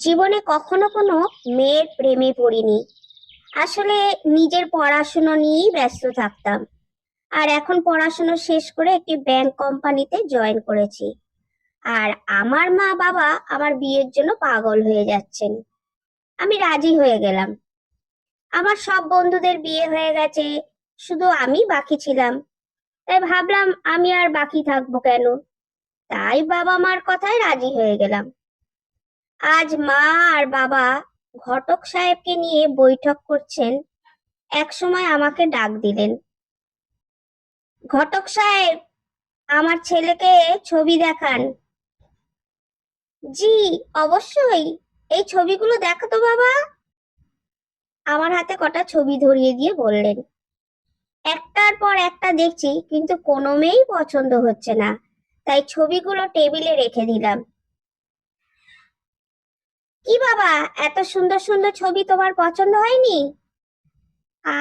জীবনে কখনো কোনো মেয়ের প্রেমে পড়িনি। আসলে নিজের পড়াশুনো নিয়েই ব্যস্ত থাকতাম। আর এখন পড়াশুনো শেষ করে একটি ব্যাংক কোম্পানিতে জয়েন করেছি। আর আমার মা বাবা আমার বিয়ের জন্য পাগল হয়ে যাচ্ছেন। আমি রাজি হয়ে গেলাম। আমার সব বন্ধুদের বিয়ে হয়ে গেছে, শুধু আমি বাকি ছিলাম। তাই ভাবলাম আমি আর বাকি থাকবো কেন। তাই বাবা মার কথায় রাজি হয়ে গেলাম। আজ মা আর বাবা ঘটক সাহেবকে নিয়ে বৈঠক করছেন। এক সময় আমাকে ডাক দিলেন, ঘটক সাহেব, আমার ছেলেকে ছবি দেখান। জি, অবশ্যই। এই ছবিগুলো দেখো তো বাবা। আমার হাতে কটা ছবি ধরিয়ে দিয়ে বললেন। একটার পর একটা দেখছি, কিন্তু কোনো মেয়েই পছন্দ হচ্ছে না। তাই ছবিগুলো টেবিলে রেখে দিলাম। কি বাবা, এত সুন্দর সুন্দর ছবি তোমার পছন্দ হয়নি?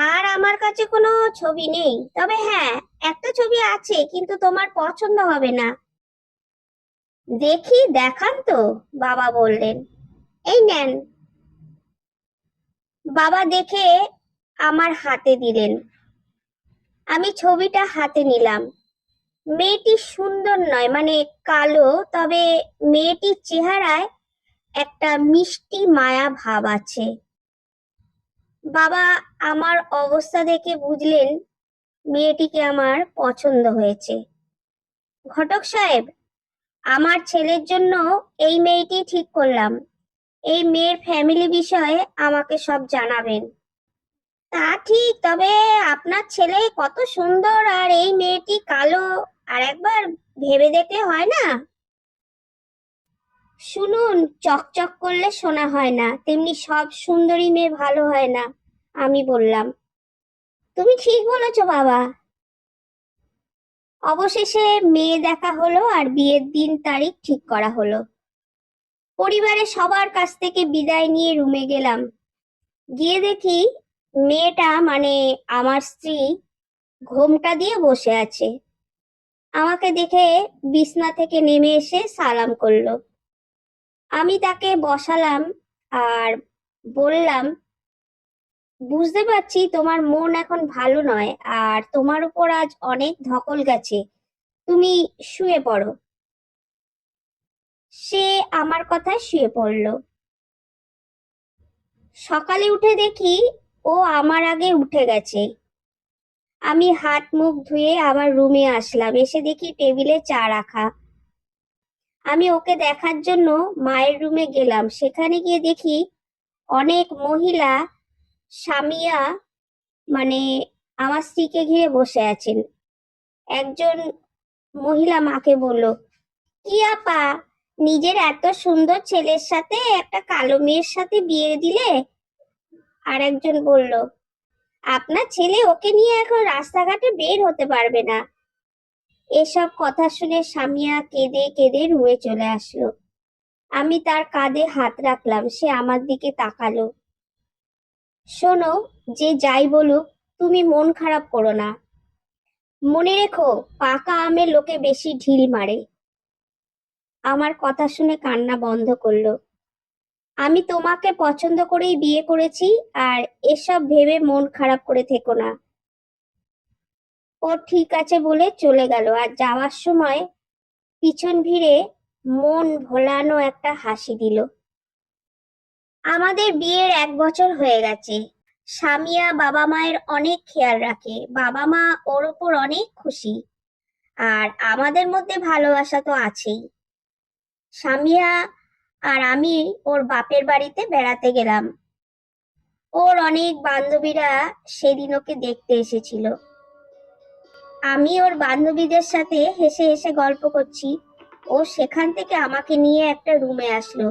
আর আমার কাছে কোনো ছবি নেই, তবে হ্যাঁ, একটা ছবি আছে, কিন্তু তোমার পছন্দ হবে না। দেখি, দেখান তো, বাবা বললেন। এই নেন। বাবা দেখে আমার হাতে দিলেন। আমি ছবিটা হাতে নিলাম। মেয়েটি সুন্দর নয়, মানে কালো, তবে মেয়েটির চেহারায় একটা মিষ্টি মায়া ভাব আছে। বাবা আমার অবস্থা দেখে বুঝলেন মেয়েটিকে আমার পছন্দ হয়েছে। ঘটক সাহেব, আমার ছেলের জন্য এই মেয়েটি ঠিক করলাম। এই মেয়ের ফ্যামিলি বিষয়ে আমাকে সব জানাবেন। তা ঠিক, তবে আপনার ছেলে কত সুন্দর আর এই মেয়েটি কালো, আর একবার ভেবে দেখলে হয় না? শুনুন, চকচক করলে সোনা হয় না, তেমনি সব সুন্দরী মেয়ে ভালো হয় না। আমি বললাম, তুমি ঠিক বলেছো বাবা। অবশেষে মেয়ে দেখা হলো আর বিয়ের দিন তারিখ ঠিক করা হলো। পরিবারের সবার কাছ থেকে বিদায় নিয়ে রুমে গেলাম। গিয়ে দেখি মেয়েটা, মানে আমার স্ত্রী, ঘোমটা দিয়ে বসে আছে। আমাকে দেখে বিছনা থেকে নেমে এসে সালাম করলো। আমি তাকে বসালাম আর বললাম, বুঝতে পারছি তোমার মন এখন ভালো নয়, আর তোমার উপর আজ অনেক ধকল গেছে। তুমি শুয়ে পড়ো। সে আমার কথায় শুয়ে পড়লো। সকালে উঠে দেখি ও আমার আগে উঠে গেছে। আমি হাত মুখ ধুয়ে আবার রুমে আসলাম, এসে দেখি টেবিলে চা রাখা। আমি ওকে দেখার জন্য মায়ের রুমে গেলাম। সেখানে গিয়ে দেখি অনেক মহিলা সামিয়া, মানে আমার স্ত্রীকে ঘিরে বসে আছেন। একজন মহিলা মাকে বলল, কি আপা, নিজের এত সুন্দর ছেলের সাথে একটা কালো মেয়ের সাথে বিয়ে দিলে? আর একজন বলল, আপনার ছেলে ওকে নিয়ে এখন রাস্তাঘাটে বের হতে পারবে না। এসব কথা শুনে সামিয়া কেঁদে কেঁদে রুমে চলে আসলো। আমি তার কাঁধে হাত রাখলাম, সে আমার দিকে তাকালো। শোনো, যে যাই বলুক, তুমি মন খারাপ করো না। মনে রেখো, পাকা আমের লোকে বেশি ঢিল মারে। আমার কথা শুনে কান্না বন্ধ করলো। আমি তোমাকে পছন্দ করেই বিয়ে করেছি, আর এসব ভেবে মন খারাপ করে থেকো না। ও ঠিক আছে বলে চলে গেল, আর যাওয়ার সময় পিছন ফিরে মন ভোলানো একটা হাসি দিল। আমাদের বিয়ের 1 বছর হয়ে গেছে। সামিয়া বাবা মায়ের অনেক খেয়াল রাখে, বাবা মা ওর ওপর অনেক খুশি। আর আমাদের মধ্যে ভালোবাসা তো আছেই। সামিয়া আর আমি ওর বাপের বাড়িতে বেড়াতে গেলাম। ওর অনেক বান্ধবীরা সেদিন ওকে দেখতে এসেছিল। আমি ওর বান্ধবীদের সাথে হেসে হেসে গল্প করছি। ও সেখান থেকে আমাকে নিয়ে একটা রুমে আসলো।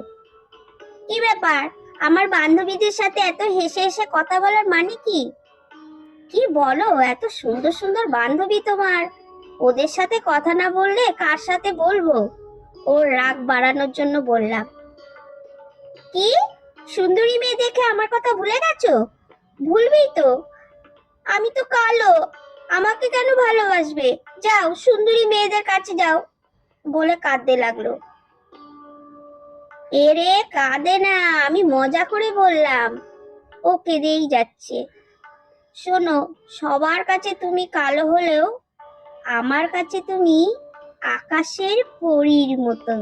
কি ব্যাপার, আমার বান্ধবীদের সাথে এত হেসে হেসে কথা বলার মানে কি? কি বলো, এত সুন্দর সুন্দর বান্ধবী তোমার, ওদের সাথে কথা না বললে কার সাথে বলবো? ওর রাগ বাড়ানোর জন্য বললাম। কি, সুন্দরী মেয়ে দেখে আমার কথা ভুলে গেছো? ভুলবেই তো, আমি তো কালো, আমাকে কেন ভালোবাসবে? যাও, সুন্দরী মেয়েদের কাছে যাও, বলে কাঁদতে লাগলো। এরে কাঁদে না, আমি মজা করে বললাম। ও কেঁদেই যাচ্ছে। শোনো, সবার কাছে তুমি কালো হলেও আমার কাছে তুমি আকাশের পরীর মতো।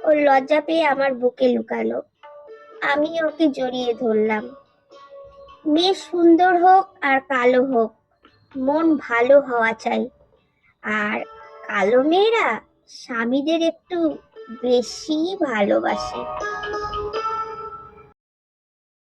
ওর লজ্জা পেয়ে আমার বুকে লুকালো। আমি ওকে জড়িয়ে ধরলাম। মেয়ে সুন্দর হোক আর কালো হোক, মন ভালো হওয়া চাই। আর কালো মেয়েরা স্বামীদের একটু বেশি ভালোবাসে।